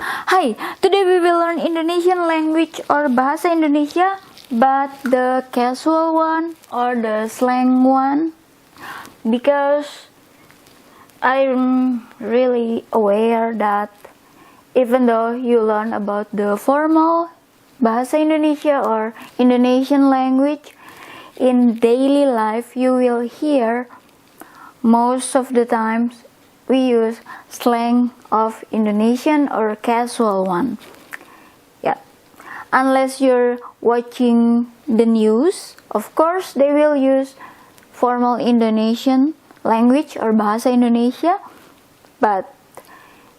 Hi, today we will learn Indonesian language or Bahasa Indonesia, but the casual one or the slang one, because I'm really aware that even though you learn about the formal Bahasa Indonesia or Indonesian language, in daily life you will hear most of the times we use slang of Indonesian or casual one. Yeah, unless you're watching the news, of course they will use formal Indonesian language or Bahasa Indonesia, but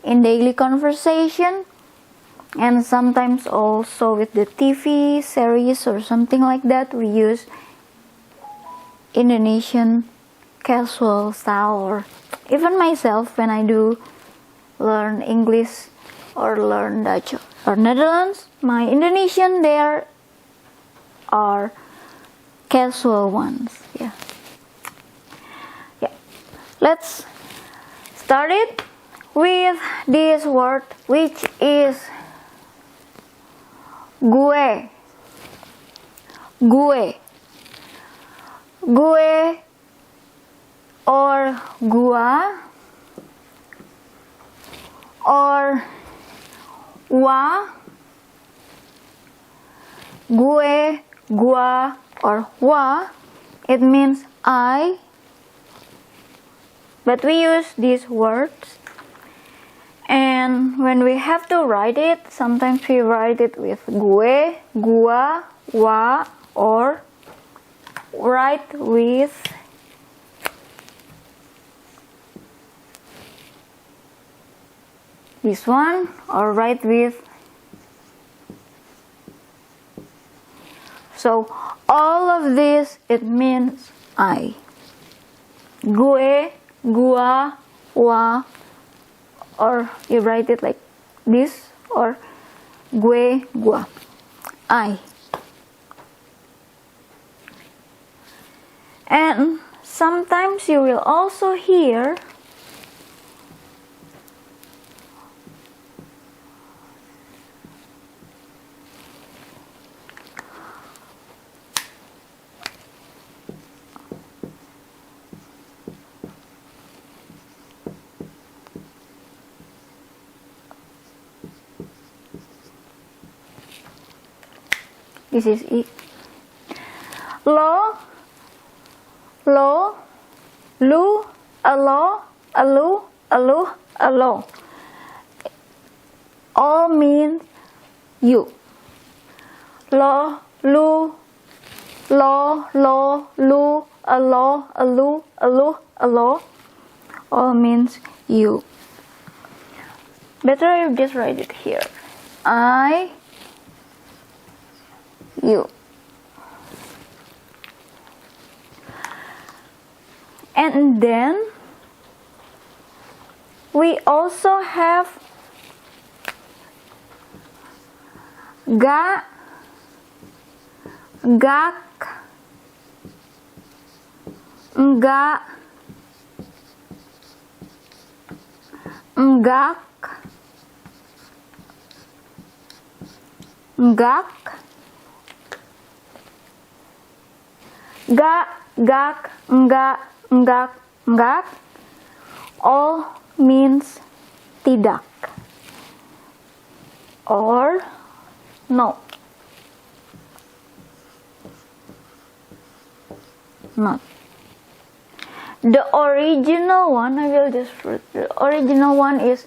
in daily conversation and sometimes also with the TV series or something like that, we use Indonesian casual style. Or even myself, when I do learn English or learn Dutch or Netherlands, my Indonesian there are casual ones. Yeah. Let's start it with this word, which is gue. Gue. Gue or gua or wa. Gue, gua or wa, it means I, but we use these words, and when we have to write it, sometimes we write it with gue, gua, wa, or write with this one, or write with. So all of this, it means I. Gue, gua, wa, or you write it like this, or gue, gua, I. And sometimes you will also hear this is it. Lo, lo, lu, alo, alu, alu, alo. All means you. Lo, lu, lo, lu, alo, alu, alu, alo. All means you. Better you just write it here. I, you. And then we also have ga, gak, enggak, enggak, enggak, gak, gak, enggak, enggak, enggak, all means tidak or no, not. The original one, I will just read. The original one is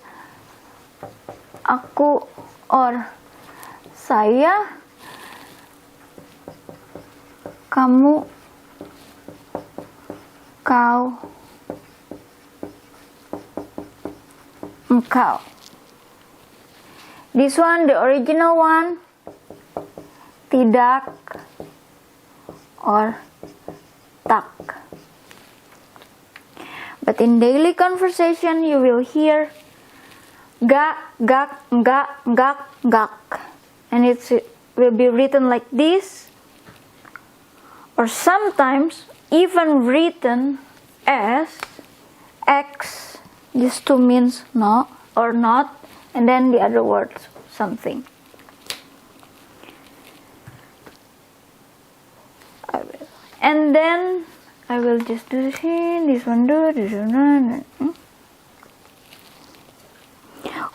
aku or saya, kamu, kau, engkau. This one, the original one, tidak or tak. But in daily conversation, you will hear ga, gak, enggak, gak, gak. And it will be written like this, or sometimes even written as X, just to means no or not, and then the other word something. And then I will just do this one, do this one.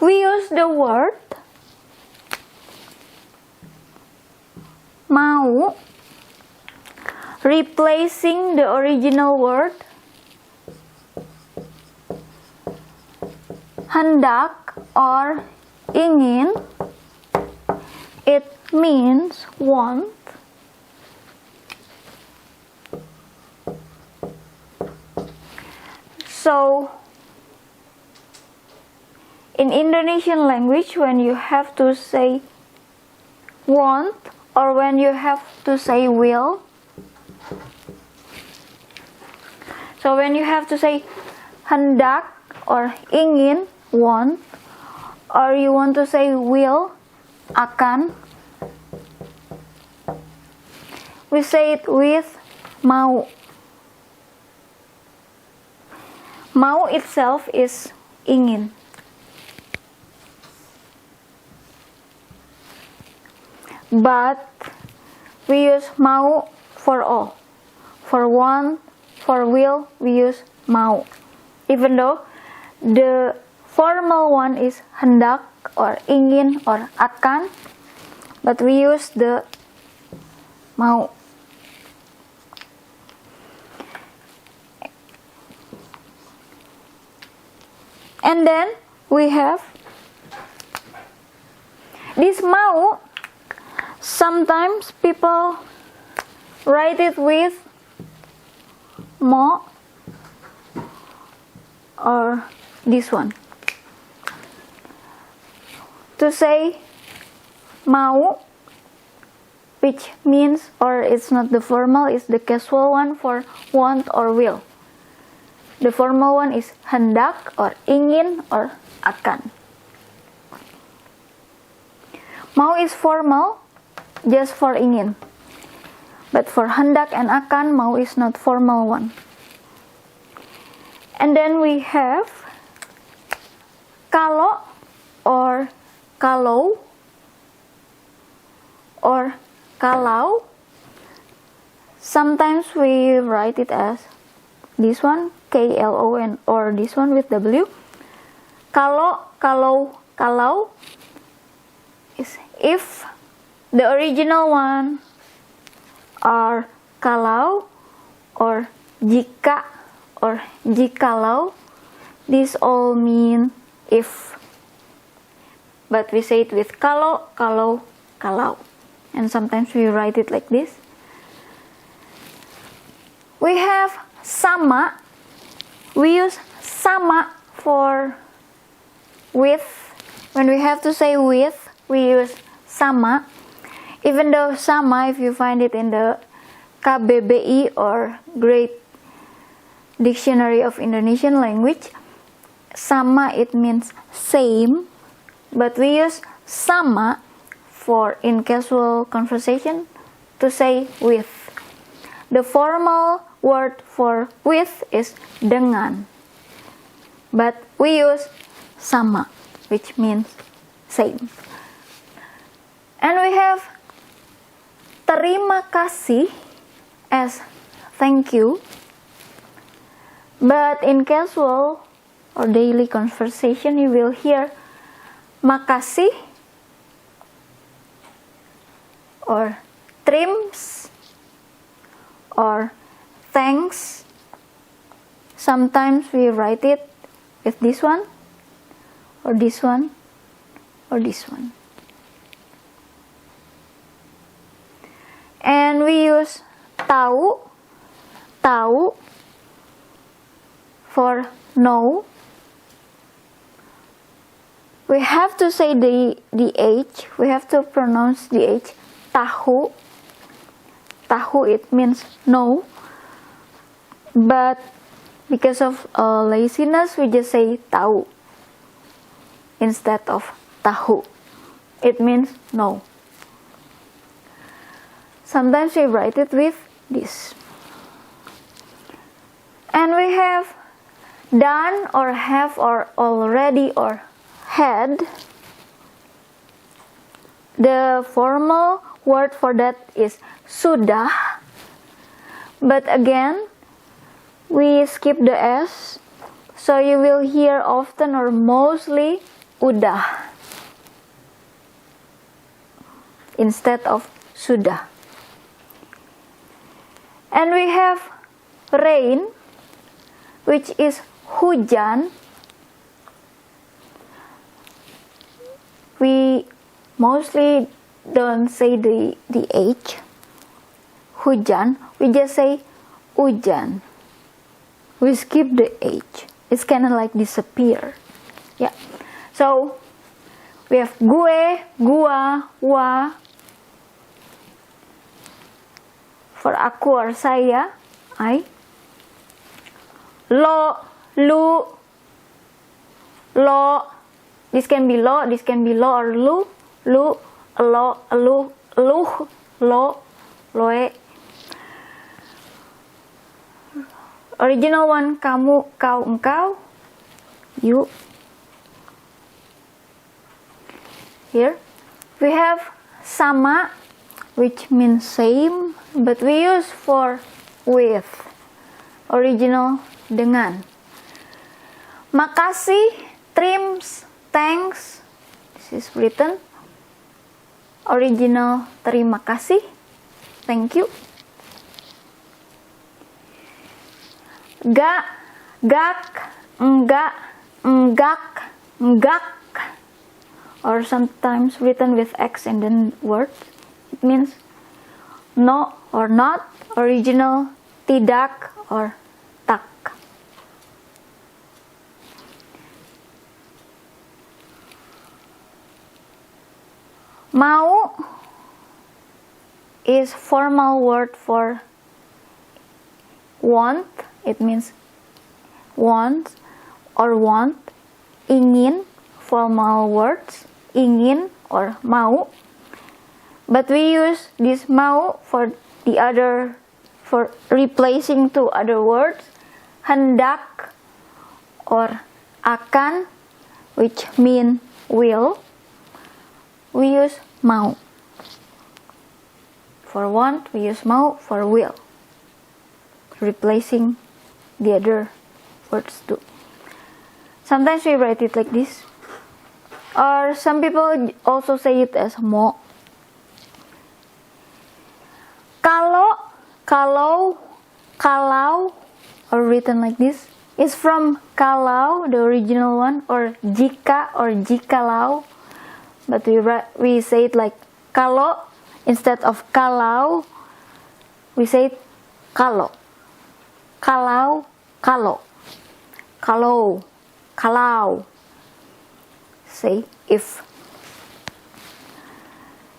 We use the word mau replacing the original word hendak or ingin. It means want. So in Indonesian language, when you have to say want or when you have to say will, so when you have to say hendak or ingin, want, or you want to say will, akan, we say it with mau. Mau itself is ingin. But we use mau for all. For want, for will, we use mau. Even though the formal one is hendak or ingin or akan, but we use the mau. And then we have this mau. Sometimes people write it with mo or this one. To say mau, which means, or it's not the formal, it's the casual one for want or will. The formal one is hendak or ingin or akan. Mau is formal, just for ingin. But for hendak and akan, mau is not formal one. And then we have kalau or kalau or kalau. Sometimes we write it as this one, KLON, or this one with W. Kalau is if the original one are kalau or jika or jikalau. These all mean if. But we say it with kalau. And sometimes we write it like this. We have sama. We use sama for with. When we have to say with, we use sama. Even though sama, if you find it in the KBBI or Great Dictionary of Indonesian Language, sama it means same, but we use sama for in casual conversation to say with. The formal word for with is dengan, but we use sama, which means same. And we have terima kasih as thank you, but in casual or daily conversation you will hear makasih or trims or thanks. Sometimes we write it with this one or this one or this one. And we use tahu for know. We have to say the H, we have to pronounce the H, tahu. Tahu, it means know. But because of laziness, we just say tahu instead of tahu. It means know. Sometimes we write it with this. And we have done or have or already or had. The formal word for that is sudah. But again, we skip the S. So you will hear often or mostly udah instead of sudah. And we have rain, which is hujan. We mostly don't say the H, hujan. We just say hujan. We skip the H. It's kind of like disappear. Yeah. So we have gue, gua, wa. For aku or saya, I. Lo, lu, lo. This can be lo, this can be lo or lu, lo, lu, lo, loe. Original one, kamu, kau, engkau, you. Here we have sama, which means same, but we use for with. Original dengan. Makasih, trims, thanks. This is written. Original terima kasih, thank you. Ga, gak, enggak, enggak, enggak, or sometimes written with X and then word. It means no or not. Original tidak or tak. Mau is formal word for want. It means want or want. Ingin, formal words, ingin or mau. But we use this mau for replacing two other words, hendak or akan, which mean will. We use mau. For want, we use mau. For will, replacing the other words too. Sometimes we write it like this, or some people also say it as mo. Kalau, or written like this, is from kalau, the original one, or jika or jikalau, but we say it like kalau instead of kalau. We say it kalau, kalau, kalau. Say if.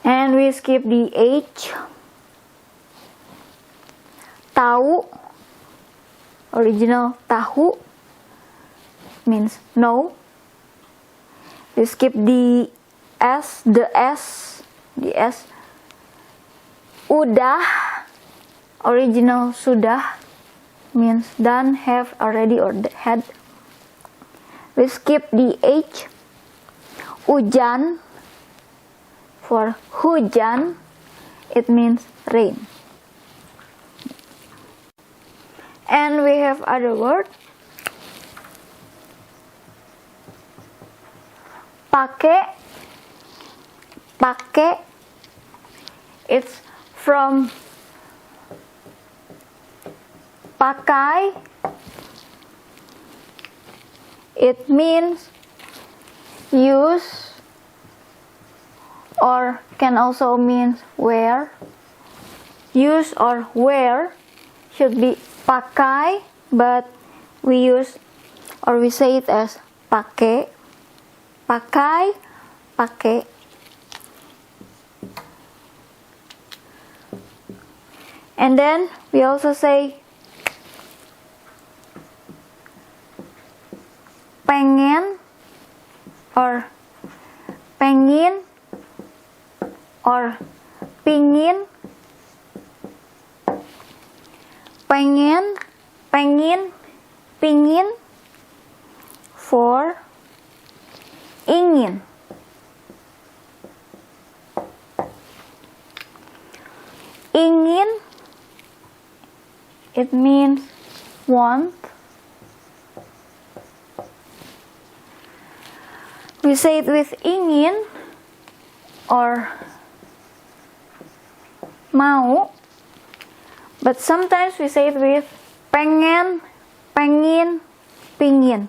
And we skip the H. Tahu, original tahu, means no. We skip the S. Udah, original sudah, means done, have, already, or had. We skip the H. Hujan, for hujan, it means rain. And we have other word. Pakai, it's from pakai. It means use, or can also mean wear. Use or wear should be pakai, but we use or we say it as pakai, pakai. And then we also say pengen or pengin or pingin. Pengen, pengin, pingin, for ingin. it means want. We say it with ingin or mau, but sometimes we say it with pengen, pengin, pingin.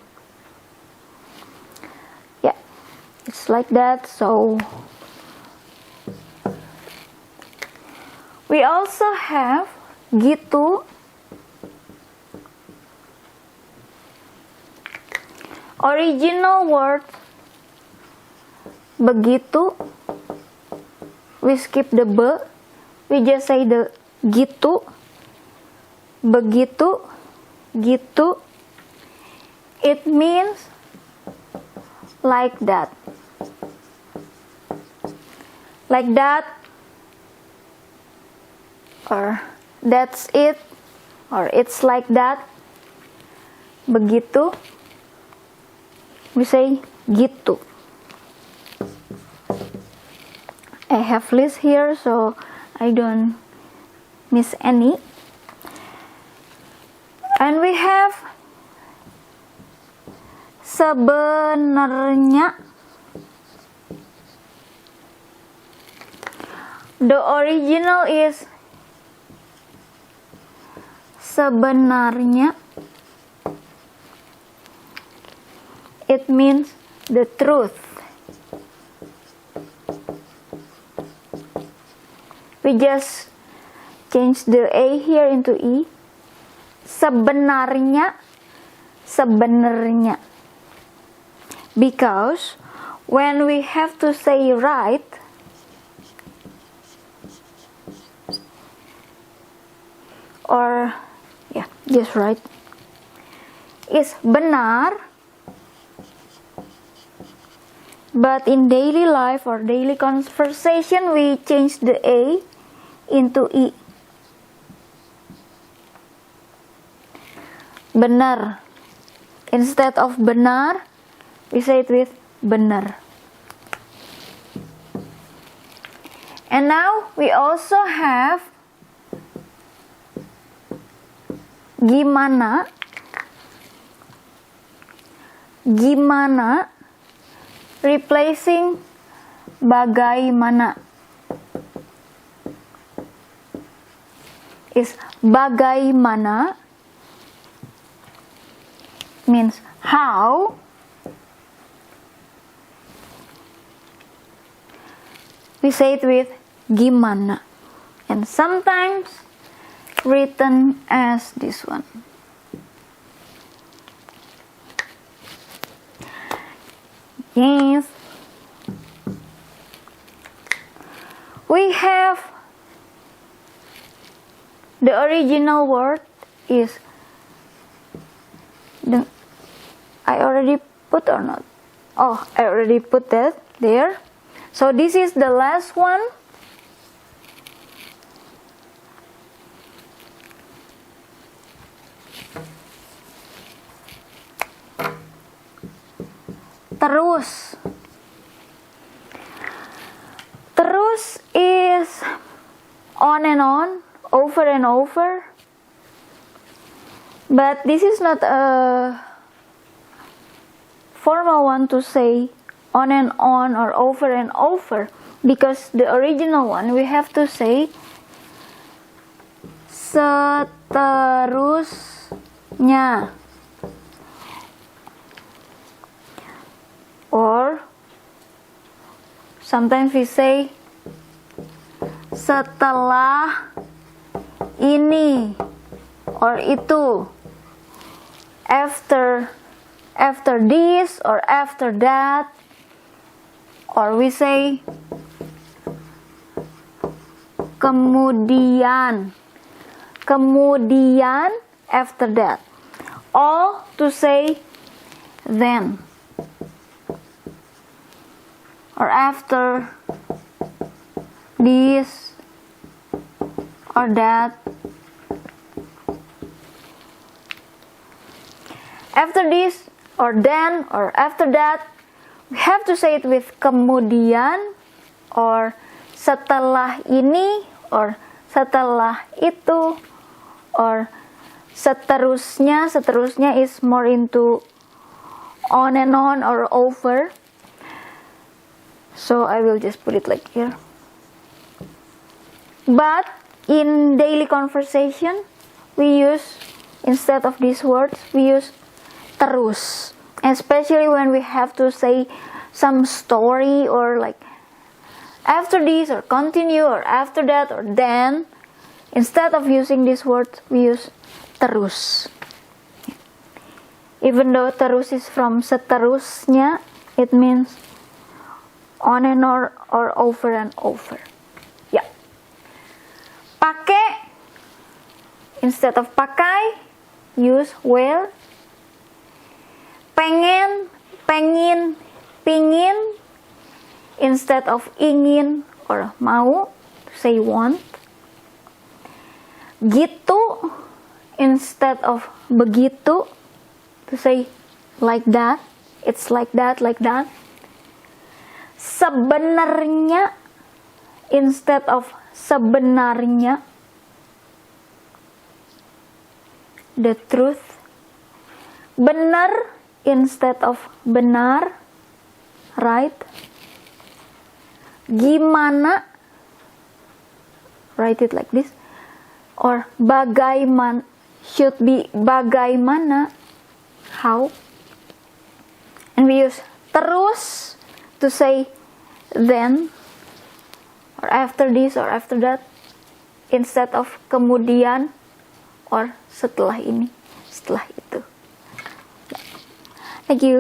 Yeah, it's like that. So we also have gitu, original word begitu, we skip the be, we just say the gitu, begitu, gitu. It means like that, or that's it, or it's like that. Begitu, we say gitu. I have list here so I don't miss any. And we have sebenarnya. The original is sebenarnya. It means the truth. We just change the A here into E. Sebenarnya, sebenarnya. Because when we have to say right, or yeah, just right, is benar. But in daily life or daily conversation, we change the A into E. Benar. Instead of benar, we say it with benar. And now we also have gimana. Gimana replacing bagaimana is bagaimana, means how. We say it with gimana, and sometimes written as this one. Yes. We have the original word is the, I already put or not? Oh, I already put that there. So this is the last one. Terus. Terus is on and on, over and over. But this is not a formal one to say on and on or over and over, because the original one we have to say seterusnya, or sometimes we say setelah ini or itu, after this or after that, or we say kemudian after that, or to say then or after this or that. After this or then or after that, we have to say it with kemudian or setelah ini or setelah itu or Seterusnya is more into on and on or over. So I will just put it like here. But in daily conversation, we use, instead of these words, we use terus. Especially when we have to say some story or like after this or continue or after that or then. Instead of using these words, we use terus. Even though terus is from seterusnya, it means on and on or over and over. Ya. Pakai, instead of pakai, use will. Pengen, pengin, pingin, instead of ingin or mau, say want. Gitu, instead of begitu, to say like that, it's like that, like that. Sebenarnya, instead of sebenarnya. The truth. Benar, instead of benar, right? Gimana, write it like this, or bagaimana, should be bagaimana, how. And we use terus to say then, or after this, or after that, instead of kemudian, or setelah ini, setelah itu. Thank you.